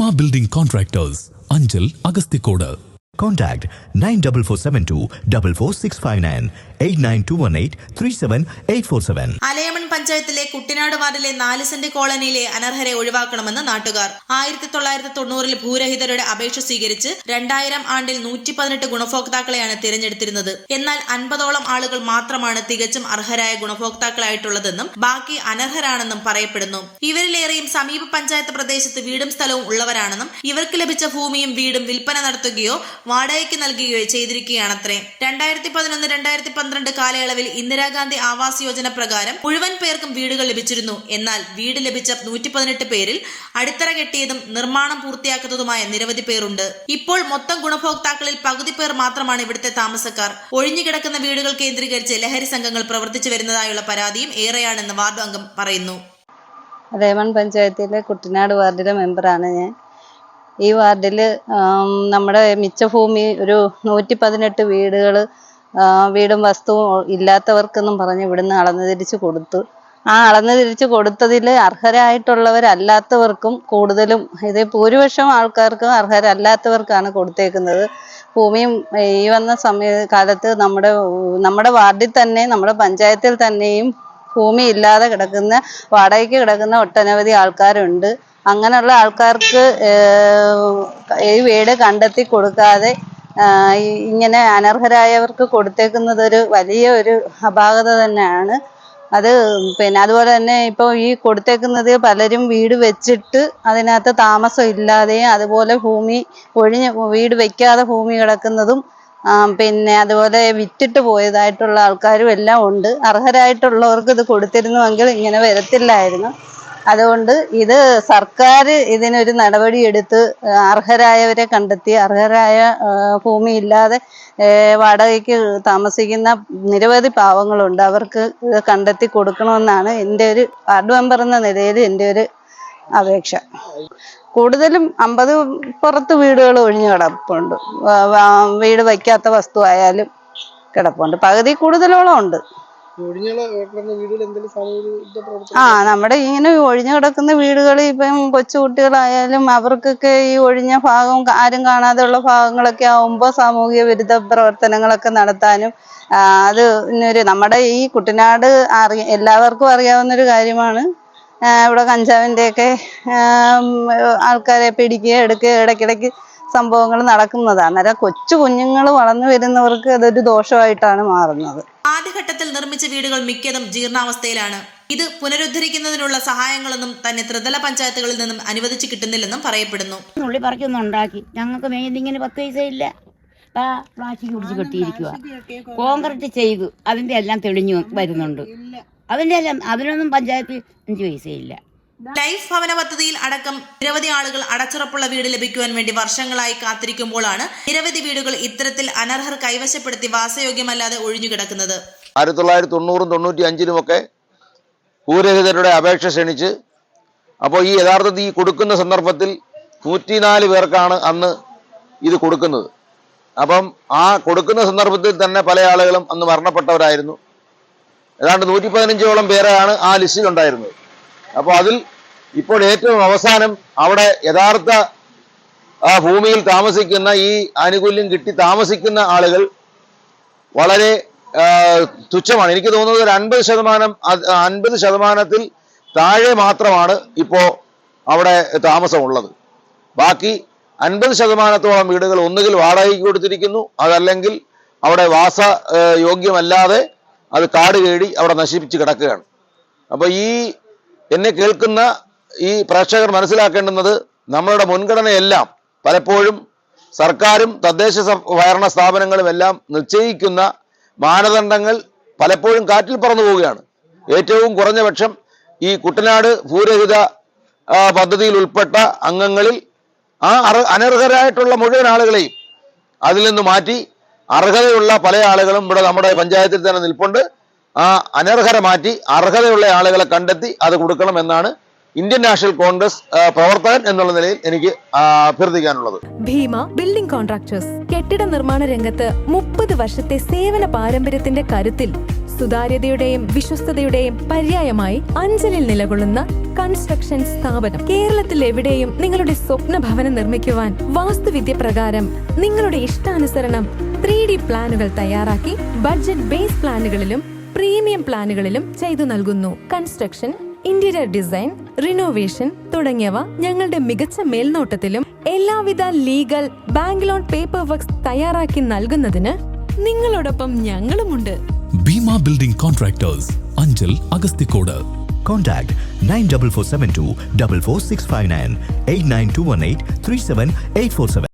Bhima Building Contractors, Anjal, Agastikoda. Contact 94472 44659 89218 37847. Alayaman പഞ്ചായത്തിലെ കുട്ടിനാട് വാർഡിലെ 4 saint കോളനിയിലെ അനർഹരെ ഒഴിവാക്കണമെന്ന് നാട്ടുകാർ 1990-ൽ ഭൂരഹിതരുടെ അപേക്ഷ സ്വീകരിച്ച് 2000 ആണ്ടിൽ 118 ഗുണഭോക്താക്കളെയാണ് തിരഞ്ഞെടുത്തിരുന്നത്. എന്നാൽ 50ഓളം ആളുകൾ മാത്രമാണ് തികച്ചും അർഹരായ ഗുണഭോക്താക്കളായിട്ടുള്ളതെന്നും ബാക്കി അനർഹരാണെന്നും പറയപ്പെടുന്നു. ഇവരിലേറെയും സമീപ പഞ്ചായത്ത് പ്രദേശത്ത് വീടും സ്ഥലവും ഉള്ളവരാണെന്നും ഇവർക്ക് ലഭിച്ച ഭൂമിയും വീടും വിൽപ്പന നടത്തുകയോ വാടകയ്ക്ക് നൽകുകയോ ചെയ്തിരിക്കുകയാണത്രേ. 2011-2012 കാലയളവിൽ ഇന്ദിരാഗാന്ധി ആവാസ് യോജന പ്രകാരം മുഴുവൻ പേർക്കും വീടുകൾ ലഭിച്ചിരുന്നു. എന്നാൽ വീട് ലഭിച്ച 118 പേരിൽ അടിത്തറ കെട്ടിയതും നിർമ്മാണം പൂർത്തിയാക്കുന്നതുമായ നിരവധി പേരുണ്ട്. ഇപ്പോൾ മൊത്തം ഗുണഭോക്താക്കളിൽ പകുതി പേർ മാത്രമാണ് ഇവിടുത്തെ താമസക്കാർ. ഒഴിഞ്ഞുകിടക്കുന്ന വീടുകൾ കേന്ദ്രീകരിച്ച് ലഹരി സംഘങ്ങൾ പ്രവർത്തിച്ചു വരുന്നതായുള്ള പരാതിയും ഏറെയാണെന്ന് വാർഡ് അംഗം പറയുന്നു. അലയമൺ പഞ്ചായത്തിലെ കുട്ടിനാട് വാർഡിലെ മെമ്പറാണ് ഞാൻ. ഈ വാർഡിൽ നമ്മുടെ മിച്ച ഭൂമി ഒരു 118 വീടുകൾ വീടും വസ്തുവും ഇല്ലാത്തവർക്കെന്നും പറഞ്ഞ് ഇവിടുന്ന് അളന്നു തിരിച്ച് കൊടുത്തു. ആ അളന്നു തിരിച്ച് കൊടുത്തതിൽ അർഹരായിട്ടുള്ളവരല്ലാത്തവർക്കും കൂടുതലും ഇത് ഭൂരിപക്ഷം ആൾക്കാർക്കും അർഹരല്ലാത്തവർക്കാണ് കൊടുത്തേക്കുന്നത്. ഭൂമിയും ഈ വന്ന കാലത്ത് നമ്മുടെ വാർഡിൽ തന്നെ നമ്മുടെ പഞ്ചായത്തിൽ തന്നെയും ഭൂമി ഇല്ലാതെ കിടക്കുന്ന വാടകയ്ക്ക് കിടക്കുന്ന ഒട്ടനവധി ആൾക്കാരുണ്ട്. അങ്ങനെയുള്ള ആൾക്കാർക്ക് ഈ വീട് കണ്ടെത്തി കൊടുക്കാതെ ഇങ്ങനെ അനർഹരായവർക്ക് കൊടുത്തേക്കുന്നത് ഒരു വലിയ ഒരു അപാകത തന്നെയാണ്. അതുപോലെ തന്നെ ഇപ്പോൾ ഈ കൊടുത്തേക്കുന്നത് പലരും വീട് വെച്ചിട്ട് അതിനകത്ത് താമസം ഇല്ലാതെയും അതുപോലെ വീട് വെക്കാതെ ഭൂമി കിടക്കുന്നതും അതുപോലെ വിറ്റിട്ട് പോയതായിട്ടുള്ള ആൾക്കാരും എല്ലാം ഉണ്ട്. അർഹരായിട്ടുള്ളവർക്ക് ഇത് കൊടുത്തിരുന്നുവെങ്കിൽ ഇങ്ങനെ വരത്തില്ലായിരുന്നു. അതുകൊണ്ട് ഇത് സർക്കാർ ഇതിനൊരു നടപടിയെടുത്ത് അർഹരായവരെ കണ്ടെത്തി അർഹരായ ഭൂമി ഇല്ലാതെ വാടകയ്ക്ക് താമസിക്കുന്ന നിരവധി പാവങ്ങളുണ്ട്. അവർക്ക് ഇത് കണ്ടെത്തി കൊടുക്കണമെന്നാണ് എൻ്റെ ഒരു വാർഡ് മെമ്പർ എന്ന നിലയിൽ എൻ്റെ ഒരു അപേക്ഷ. കൂടുതലും 50 പുറത്ത് വീടുകൾ ഒഴിഞ്ഞു കിടപ്പുണ്ട്. വീട് വയ്ക്കാത്ത വസ്തു ആയാലും കിടപ്പുണ്ട്. പകുതി കൂടുതലോളം ഉണ്ട്. നമ്മുടെ ഇങ്ങനെ ഒഴിഞ്ഞു കിടക്കുന്ന വീടുകൾ ഇപ്പം കൊച്ചുകുട്ടികളായാലും അവർക്കൊക്കെ ഈ ഒഴിഞ്ഞ ഭാഗം ആരും കാണാതെയുള്ള ഭാഗങ്ങളൊക്കെ ആവുമ്പോൾ സാമൂഹിക വിരുദ്ധ പ്രവർത്തനങ്ങളൊക്കെ നടത്താനും നമ്മുടെ ഈ കുട്ടനാട് എല്ലാവർക്കും അറിയാവുന്നൊരു കാര്യമാണ്. ഇവിടെ കഞ്ചാവിൻ്റെയൊക്കെ ആൾക്കാരെ പിടിക്കുക എടുക്കുക ഇടയ്ക്കിടയ്ക്ക് സംഭവങ്ങൾ നടക്കുന്നതാണ്. അന്നേരം കൊച്ചു കുഞ്ഞുങ്ങൾ വളർന്നു വരുന്നവർക്ക് അതൊരു ദോഷമായിട്ടാണ് മാറുന്നത്. ആദ്യഘട്ടത്തിൽ നിർമ്മിച്ച വീടുകൾ മിക്കതും ജീർണാവസ്ഥയിലാണ്. ഇത് പുനരുദ്ധരിക്കുന്നതിനുള്ള സഹായങ്ങളൊന്നും തന്നെ ത്രിതല പഞ്ചായത്തുകളിൽ നിന്നും അനുവദിച്ചു കിട്ടുന്നില്ലെന്നും പറയപ്പെടുന്നു. ഉള്ളി പറിക്കൊന്നുണ്ടാക്കി ഞങ്ങൾക്ക് മേലിങ്ങനെ 10 പൈസ ഇല്ല. പ്ലാസ്റ്റിക് കുടിച്ച് കെട്ടിയിരിക്കുക. കോൺക്രീറ്റ് ചെയ്തു അതിന്റെ എല്ലാം തെളിഞ്ഞു വരുന്നുണ്ട്. അതിനൊന്നും പഞ്ചായത്ത് 5 പൈസയില്ല. ലൈഫ് ഭവന പദ്ധതിയിൽ അടക്കം നിരവധി ആളുകൾ അടച്ചുറപ്പുള്ള വീട് ലഭിക്കുവാൻ വേണ്ടി വർഷങ്ങളായി കാത്തിരിക്കുമ്പോഴാണ് നിരവധി വീടുകൾ ഇത്തരത്തിൽ അനർഹർ കൈവശപ്പെടുത്തി വാസയോഗ്യമല്ലാതെ ഒഴിഞ്ഞുകിടക്കുന്നത്. 1990-95 ഭൂരഹിതരുടെ അപേക്ഷ ക്ഷണിച്ച് അപ്പോൾ ഈ യഥാർത്ഥത്തിൽ ഈ കൊടുക്കുന്ന സന്ദർഭത്തിൽ 104 പേർക്കാണ് അന്ന് ഇത് കൊടുക്കുന്നത്. അപ്പം ആ കൊടുക്കുന്ന സന്ദർഭത്തിൽ തന്നെ പല ആളുകളും അന്ന് മരണപ്പെട്ടവരായിരുന്നു. ഏതാണ്ട് 115ഓളം പേരാണ് ആ ലിസ്റ്റിൽ ഉണ്ടായിരുന്നത്. അപ്പോൾ അതിൽ ഇപ്പോൾ ഏറ്റവും അവസാനം അവിടെ യഥാർത്ഥ ആ ഭൂമിയിൽ താമസിക്കുന്ന ഈ ആനുകൂല്യം കിട്ടി താമസിക്കുന്ന ആളുകൾ വളരെ തുച്ഛമാണ്. എനിക്ക് തോന്നുന്നത് ഒരു 50% താഴെ മാത്രമാണ് ഇപ്പോൾ അവിടെ താമസമുള്ളത്. ബാക്കി 50%ഓളം വീടുകൾ ഒന്നുകിൽ വാടകയ്ക്ക് കൊടുത്തിരിക്കുന്നു, അതല്ലെങ്കിൽ അവിടെ വാസ യോഗ്യമല്ലാതെ അത് കാട് കേടി അവിടെ നശിപ്പിച്ച് കിടക്കുകയാണ്. അപ്പോൾ എന്നെ കേൾക്കുന്ന ഈ പ്രേക്ഷകർ മനസ്സിലാക്കേണ്ടുന്നത് നമ്മളുടെ മുൻഗണനയെല്ലാം പലപ്പോഴും സർക്കാരും തദ്ദേശ ഭരണ സ്ഥാപനങ്ങളും എല്ലാം നിശ്ചയിക്കുന്ന മാനദണ്ഡങ്ങൾ പലപ്പോഴും കാറ്റിൽ പറന്നു പോവുകയാണ്. ഏറ്റവും കുറഞ്ഞ പക്ഷം ഈ കുട്ടനാട് ഭൂരഹിത പദ്ധതിയിൽ ഉൾപ്പെട്ട അംഗങ്ങളിൽ ആ അനർഹരായിട്ടുള്ള മുഴുവൻ ആളുകളെയും അതിൽ നിന്ന് മാറ്റി അർഹതയുള്ള പല ആളുകളും ഇവിടെ നമ്മുടെ പഞ്ചായത്തിൽ തന്നെ നിൽപ്പുണ്ട്. ആ അനർഹരെ മാറ്റി അർഹതയുള്ള ആളുകളെ കണ്ടെത്തി അത് കൊടുക്കണമെന്നാണ് ഇന്ത്യൻ നാഷണൽ കോൺഗ്രസ് പ്രവർത്തകൻ എന്നുള്ള നിലയിൽ എനിക്ക് അഭ്യർത്ഥിക്കാനുള്ളത്. ഭീമ ബിൽഡിംഗ് കോൺട്രാക്ടേഴ്സ് കെട്ടിട നിർമ്മാണ രംഗത്ത് 30 വർഷത്തെ സേവന പാരമ്പര്യത്തിന്റെ കരുത്തിൽ സുതാര്യതയുടെയും വിശ്വസ്തതയുടെയും പര്യായമായി അഞ്ചലിൽ നിലകൊള്ളുന്ന കൺസ്ട്രക്ഷൻ സ്ഥാപനം. കേരളത്തിൽ എവിടെയും നിങ്ങളുടെ സ്വപ്ന ഭവനം നിർമ്മിക്കുവാൻ വാസ്തുവിദ്യ പ്രകാരം നിങ്ങളുടെ ഇഷ്ടാനുസരണം 3D പ്ലാനുകൾ തയ്യാറാക്കി ബഡ്ജറ്റ് ബേസ് പ്ലാനുകളിലും പ്രീമിയം പ്ലാനുകളിലും ചെയ്തു നൽകുന്നു. കൺസ്ട്രക്ഷൻ, ഇന്റീരിയർ ഡിസൈൻ, റിനോവേഷൻ തുടങ്ങിയവ ഞങ്ങളുടെ മികച്ച മേൽനോട്ടത്തിലും എല്ലാവിധ legal bank loan paper works തയ്യാറാക്കി നൽകുന്നതിന് നിങ്ങളോടൊപ്പം ഞങ്ങളുമുണ്ട്. Bhima building contractors, Anchal, Agasthikode. Contact 94472 44659 89218 37847.